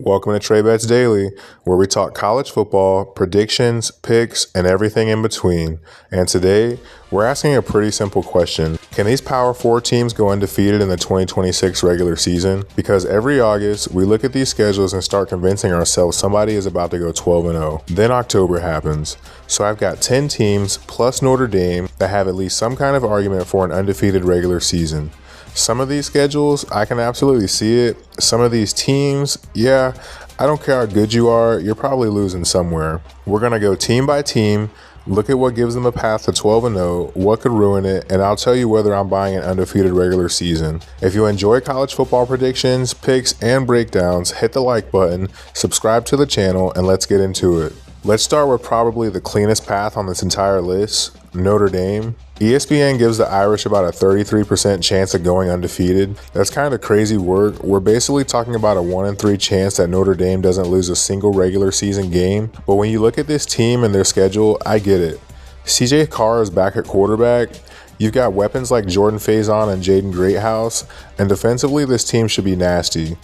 Welcome to Trey Bets Daily, where we talk college football, predictions, picks, and everything in between. And today, we're asking a pretty simple question. Can these Power 4 teams go undefeated in the 2026 regular season? Because every August, we look at these schedules and start convincing ourselves somebody is about to go 12-0. Then October happens. So I've got 10 teams plus Notre Dame that have at least some kind of argument for an undefeated regular season. Some of these schedules, I can absolutely see it. Some of these teams, yeah, I don't care how good you are, you're probably losing somewhere. We're going to go team by team, look at what gives them a path to 12-0, what could ruin it, and I'll tell you whether I'm buying an undefeated regular season. If you enjoy college football predictions, picks, and breakdowns, hit the like button, subscribe to the channel, and let's get into it. Let's start with probably the cleanest path on this entire list, Notre Dame. ESPN gives the Irish about a 33% chance of going undefeated. That's kind of crazy work. We're basically talking about a 1-in-3 chance that Notre Dame doesn't lose a single regular season game. But when you look at this team and their schedule, I get it. CJ Carr is back at quarterback. You've got weapons like Jordan Faison and Jaden Greathouse, and defensively this team should be nasty.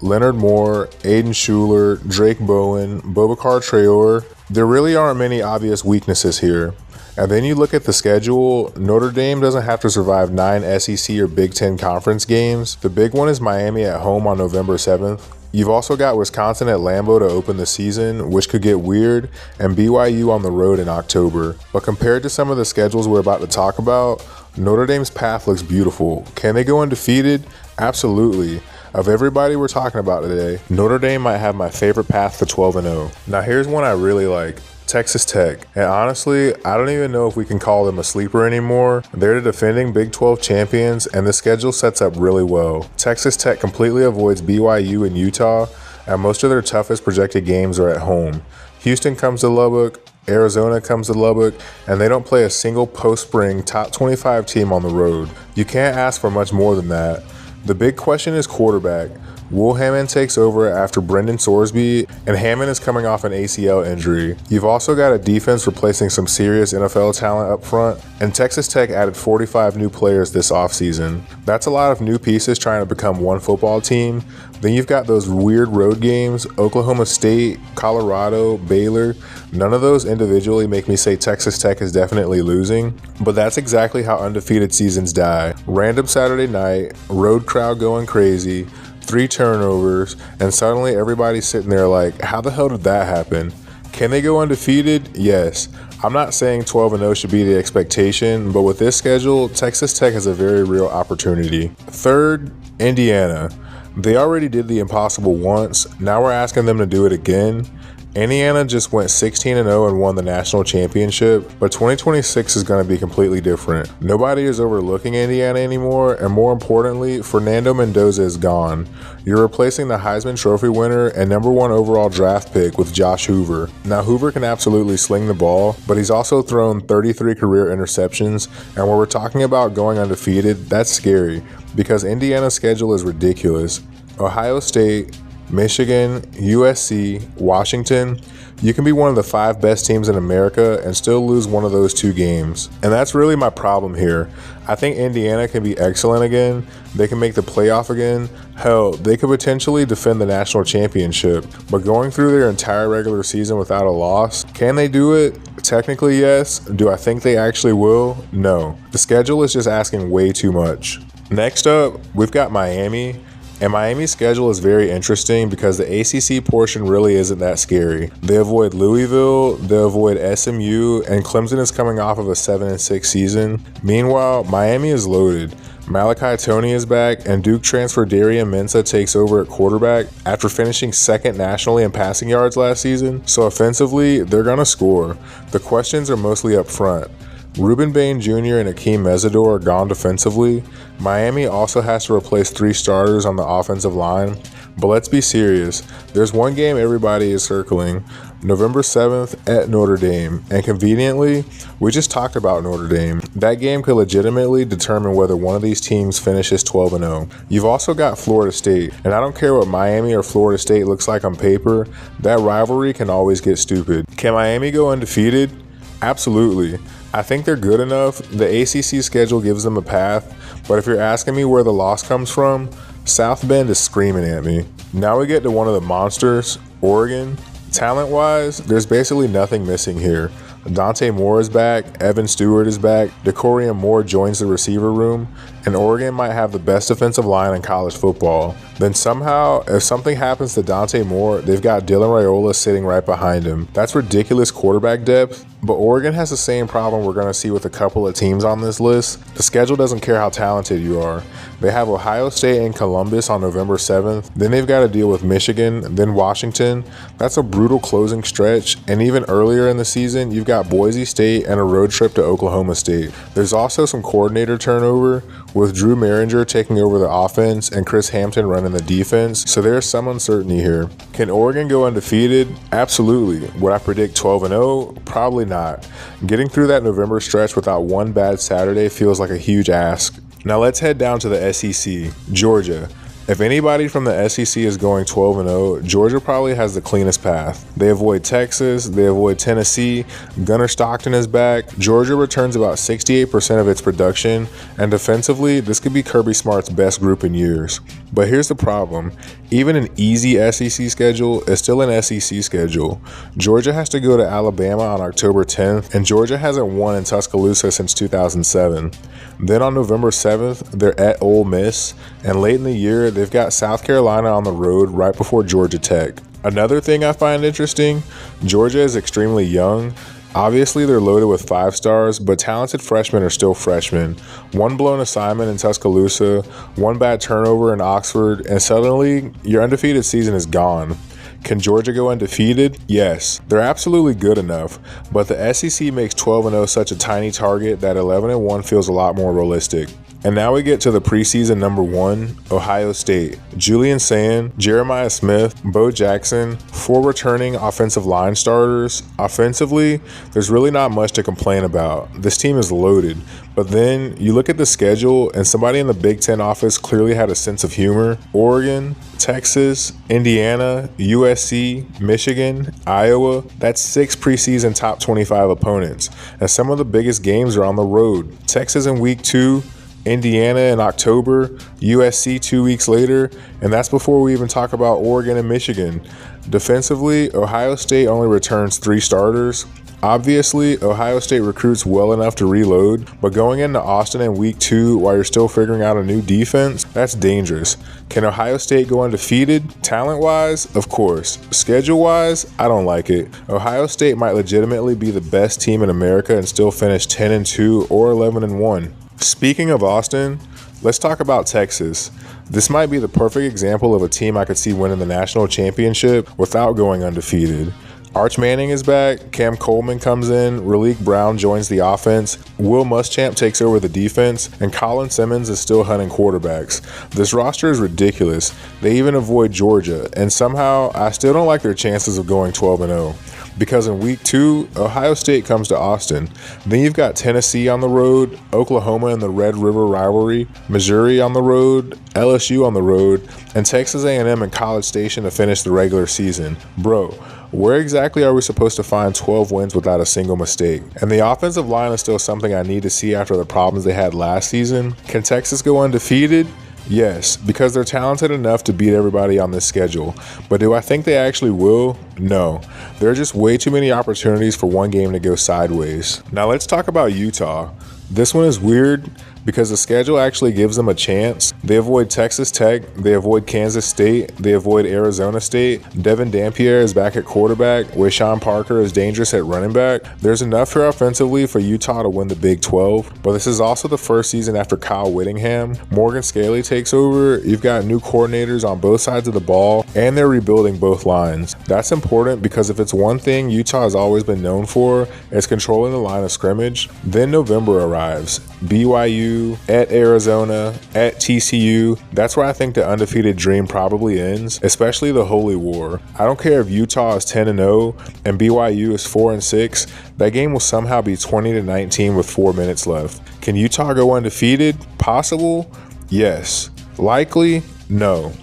Leonard Moore, Aiden Schuler, Drake Bowen, Boubacar Traore. There really aren't many obvious weaknesses here. And then you look at the schedule, Notre Dame doesn't have to survive 9 SEC or Big Ten conference games. The big one is Miami at home on November 7th. You've also got Wisconsin at Lambeau to open the season, which could get weird, and BYU on the road in October. But compared to some of the schedules we're about to talk about, Notre Dame's path looks beautiful. Can they go undefeated? Absolutely. Of everybody we're talking about today, Notre Dame might have my favorite path to 12-0. Now here's one I really like. Texas Tech. And honestly, I don't even know if we can call them a sleeper anymore. They're the defending Big 12 champions, and the schedule sets up really well. Texas Tech completely avoids BYU and Utah, and most of their toughest projected games are at home. Houston comes to Lubbock, Arizona comes to Lubbock, and they don't play a single post-spring top 25 team on the road. You can't ask for much more than that. The big question is quarterback. Will Hammond takes over after Brendan Sorsby, and Hammond is coming off an ACL injury. You've also got a defense replacing some serious NFL talent up front, and Texas Tech added 45 new players this offseason. That's a lot of new pieces trying to become one football team. Then you've got those weird road games, Oklahoma State, Colorado, Baylor. None of those individually make me say Texas Tech is definitely losing, but that's exactly how undefeated seasons die. Random Saturday night, road crowd going crazy, 3 turnovers, and suddenly everybody's sitting there like, how the hell did that happen? Can they go undefeated? Yes. I'm not saying 12-0 should be the expectation, but with this schedule, Texas Tech has a very real opportunity. Third, Indiana. They already did the impossible once, now we're asking them to do it again. Indiana just went 16-0 and won the national championship, but 2026 is going to be completely different. Nobody is overlooking Indiana anymore, and more importantly, Fernando Mendoza is gone. You're replacing the Heisman Trophy winner and #1 overall draft pick with Josh Hoover. Now, Hoover can absolutely sling the ball, but he's also thrown 33 career interceptions, and when we're talking about going undefeated, that's scary, because Indiana's schedule is ridiculous. Ohio State, Michigan, USC, Washington. You can be one of the 5 best teams in America and still lose one of those 2 games. And that's really my problem here. I think Indiana can be excellent again. They can make the playoff again. Hell, they could potentially defend the national championship. But going through their entire regular season without a loss, can they do it? Technically, yes. Do I think they actually will? No. The schedule is just asking way too much. Next up, we've got Miami. And Miami's schedule is very interesting because the ACC portion really isn't that scary. They avoid Louisville, they avoid SMU, and Clemson is coming off of a 7-6 season. Meanwhile, Miami is loaded. Malachi Toney is back, and Duke transfer Darian Mensah takes over at quarterback after finishing 2nd nationally in passing yards last season. So offensively, they're going to score. The questions are mostly up front. Ruben Bain Jr. and Akeem Mesidor are gone defensively. Miami also has to replace 3 starters on the offensive line. But let's be serious. There's one game everybody is circling. November 7th at Notre Dame. And conveniently, we just talked about Notre Dame. That game could legitimately determine whether one of these teams finishes 12-0. You've also got Florida State. And I don't care what Miami or Florida State looks like on paper. That rivalry can always get stupid. Can Miami go undefeated? Absolutely. I think they're good enough. The ACC schedule gives them a path, but if you're asking me where the loss comes from, South Bend is screaming at me. Now we get to one of the monsters, Oregon. Talent-wise, there's basically nothing missing here. Dante Moore is back, Evan Stewart is back, Decorium Moore joins the receiver room, and Oregon might have the best defensive line in college football. Then somehow, if something happens to Dante Moore, they've got Dylan Raiola sitting right behind him. That's ridiculous quarterback depth, but Oregon has the same problem we're going to see with a couple of teams on this list. The schedule doesn't care how talented you are. They have Ohio State and Columbus on November 7th, then they've got to deal with Michigan, then Washington. That's a brutal closing stretch, and even earlier in the season, you've got Boise State and a road trip to Oklahoma State. There's also some coordinator turnover, with Drew Maringer taking over the offense and Chris Hampton running the defense, so there's some uncertainty here. Can Oregon go undefeated? Absolutely. Would I predict 12-0? Probably not. Getting through that November stretch without one bad Saturday feels like a huge ask. Now let's head down to the SEC. Georgia. If anybody from the SEC is going 12-0, Georgia probably has the cleanest path. They avoid Texas, they avoid Tennessee, Gunnar Stockton is back, Georgia returns about 68% of its production, and defensively, this could be Kirby Smart's best group in years. But here's the problem. Even an easy SEC schedule is still an SEC schedule. Georgia has to go to Alabama on October 10th, and Georgia hasn't won in Tuscaloosa since 2007. Then on November 7th, they're at Ole Miss, and late in the year, they've got South Carolina on the road right before Georgia Tech. Another thing I find interesting, Georgia is extremely young. Obviously, they're loaded with 5 stars, but talented freshmen are still freshmen. One blown assignment in Tuscaloosa, one bad turnover in Oxford, and suddenly, your undefeated season is gone. Can Georgia go undefeated? Yes. They're absolutely good enough, but the SEC makes 12-0 such a tiny target that 11-1 feels a lot more realistic. And now we get to the preseason number 1, Ohio State. Julian Sand, Jeremiah Smith, Bo Jackson, 4 returning offensive line starters. Offensively, there's really not much to complain about. This team is loaded. But then you look at the schedule and somebody in the Big Ten office clearly had a sense of humor. Oregon, Texas, Indiana, USC, Michigan, Iowa. That's 6 preseason top 25 opponents. And some of the biggest games are on the road. Texas in week 2, Indiana in October, USC 2 weeks later, and that's before we even talk about Oregon and Michigan. Defensively, Ohio State only returns 3 starters. Obviously, Ohio State recruits well enough to reload, but going into Austin in week 2 while you're still figuring out a new defense, that's dangerous. Can Ohio State go undefeated? Talent-wise, of course. Schedule-wise, I don't like it. Ohio State might legitimately be the best team in America and still finish 10-2 or 11-1. Speaking of Austin, let's talk about Texas. This might be the perfect example of a team I could see winning the national championship without going undefeated. Arch Manning is back, Cam Coleman comes in, Raleek Brown joins the offense, Will Muschamp takes over the defense, and Colin Simmons is still hunting quarterbacks. This roster is ridiculous. They even avoid Georgia, and somehow I still don't like their chances of going 12-0. Because in week 2, Ohio State comes to Austin. Then you've got Tennessee on the road, Oklahoma in the Red River rivalry, Missouri on the road, LSU on the road, and Texas A&M and College Station to finish the regular season. Bro, where exactly are we supposed to find 12 wins without a single mistake? And the offensive line is still something I need to see after the problems they had last season. Can Texas go undefeated? Yes, because they're talented enough to beat everybody on this schedule. But do I think they actually will? No. There are just way too many opportunities for one game to go sideways. Now let's talk about Utah. This one is weird because the schedule actually gives them a chance. They avoid Texas Tech, they avoid Kansas State, they avoid Arizona State. Devin Dampier is back at quarterback, Wayshawn Parker is dangerous at running back. There's enough here offensively for Utah to win the Big 12, but this is also the first season after Kyle Whittingham. Morgan Scaly takes over, you've got new coordinators on both sides of the ball, and they're rebuilding both lines. That's important because if it's one thing Utah has always been known for, it's controlling the line of scrimmage. Then November arrives. BYU, at Arizona, at TCU. That's where I think the undefeated dream probably ends, especially the Holy War. I don't care if Utah is 10-0 and BYU is 4-6, that game will somehow be 20-19 with 4 minutes left. Can Utah go undefeated? Possible? Yes. Likely? No.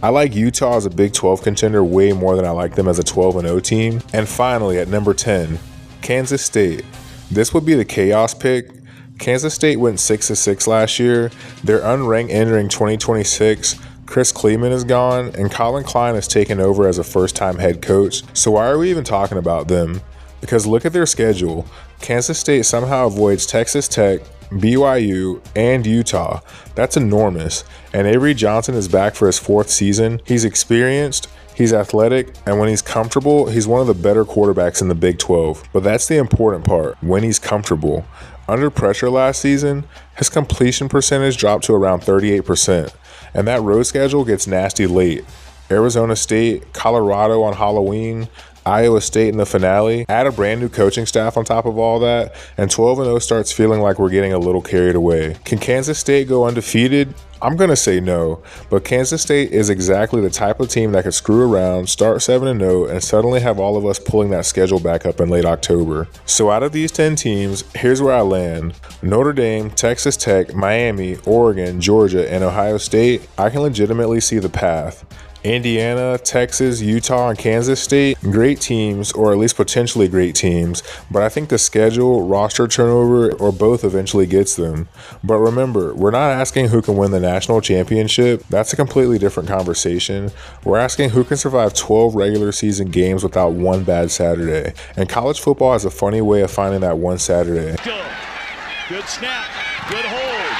I like Utah as a Big 12 contender way more than I like them as a 12-0 team. And finally, at number 10, Kansas State. This would be the chaos pick. Kansas State went 6-6 last year. They're unranked entering 2026. Chris Kleeman is gone, and Colin Klein has taken over as a first-time head coach. So why are we even talking about them? Because look at their schedule. Kansas State somehow avoids Texas Tech, BYU, and Utah. That's enormous. And Avery Johnson is back for his 4th season. He's experienced, he's athletic, and when he's comfortable, he's one of the better quarterbacks in the Big 12. But that's the important part, when he's comfortable. Under pressure last season, his completion percentage dropped to around 38%. And that road schedule gets nasty late. Arizona State, Colorado on Halloween, Iowa State in the finale. Add a brand new coaching staff on top of all that, and 12-0 starts feeling like we're getting a little carried away. Can Kansas State go undefeated? I'm going to say no, but Kansas State is exactly the type of team that could screw around, start 7-0, and suddenly have all of us pulling that schedule back up in late October. So out of these 10 teams, here's where I land. Notre Dame, Texas Tech, Miami, Oregon, Georgia, and Ohio State, I can legitimately see the path. Indiana, Texas, Utah, and Kansas State, great teams, or at least potentially great teams, but I think the schedule, roster turnover, or both eventually gets them. But remember, we're not asking who can win the national championship. That's a completely different conversation. We're asking who can survive 12 regular season games without one bad Saturday. And college football has a funny way of finding that one Saturday. Good snap, good hold,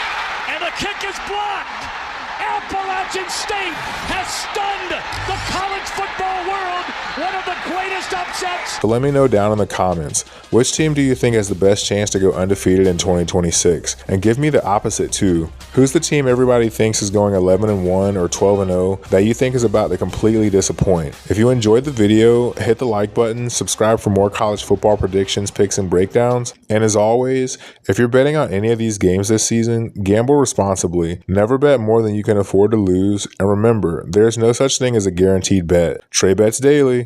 and the kick is blocked. Appalachian State has stunned the college football world. One of the greatest upsets. So let me know down in the comments, which team do you think has the best chance to go undefeated in 2026? And give me the opposite too. Who's the team everybody thinks is going 11-1 or 12-0 that you think is about to completely disappoint? If you enjoyed the video, hit the like button, subscribe for more college football predictions, picks, and breakdowns. And as always, if you're betting on any of these games this season, gamble responsibly. Never bet more than you can afford to lose. And remember, there's no such thing as a guaranteed bet. Trey bets daily.